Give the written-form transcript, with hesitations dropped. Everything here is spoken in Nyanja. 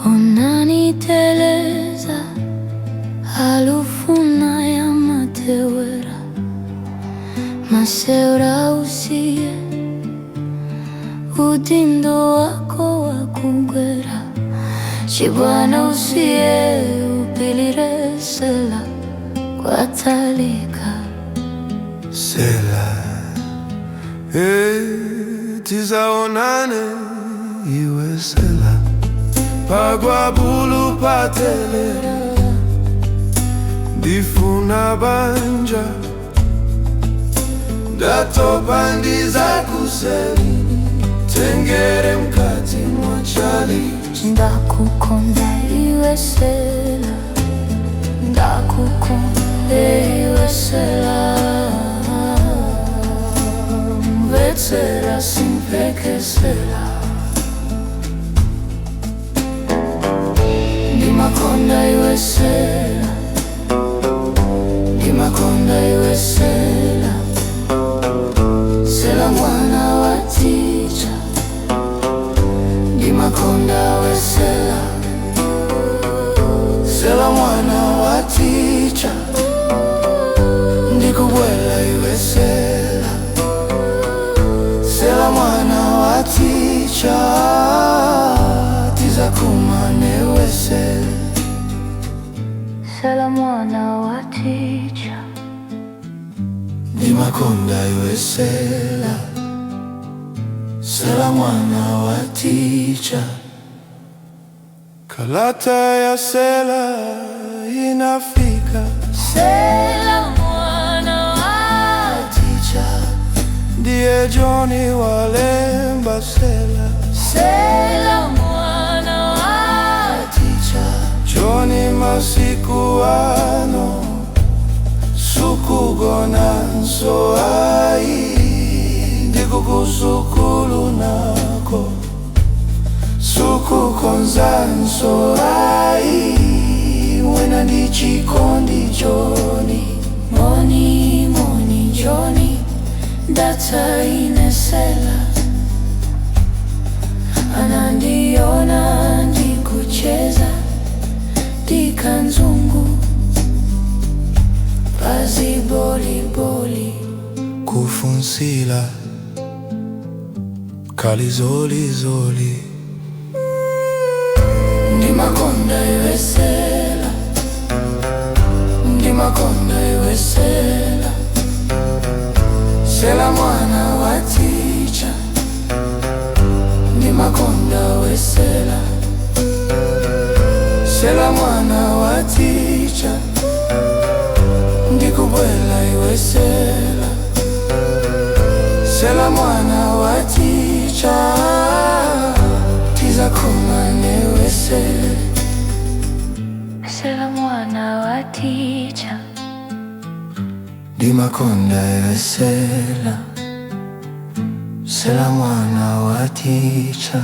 onani teleza, Alufuna yamatewera, Masewera usiye, udindo wako wakugwera, chibwana usiye, upilire Sela, Kwatalika. Sela, tizawonane, iwe Sela, Pagwa, bulu, patelera, Ndifuna banja, Ndatopa, zakuseli, Tengere mkati mwachali. Ndakukonda iwe Sela, ndakukonda iwe Sela, mvetsera simpeke Sela. Ndimakonda iwe Sela, ndimakonda iwe Sela, Sela mwana wa ticha. Ndimakonda iwe Sela, Sela mwana wa ticha. Ndikugwera iwe Sela, Sela mwana wa ticha. Tizawonane iwe Sela, Sela mwana wa ticha. Ndimakonda iwe Sela, Sela mwana wa ticha. Kalata ya Sela inafika, Sela mwana wa ticha. ndiye Johnny walemba Sela, Sela mwana wa ticha. Johnny masiku ano sukugona nso ai, ndikukusukulu nako sukukonza nso ai. Wena ndichikondi Johnny, Moni, moni Johnny, data ine Sela. Anandiona ndikucheza dikanzungu, pazi boli boli, kufunsila kalizoli zoli. Ndimakonda iwe Sela, ndimakonda iwe Sela, Sela mwana wa ticha. Ndimakonda iwe Sela, Sela mwana wa ticha. Ndikugwera iwe Sela, Sela mwana wa ticha. Tizawonane iwe Sela, Sela mwana wa ticha. Ndimakonda iwe Sela, Sela mwana wa ticha.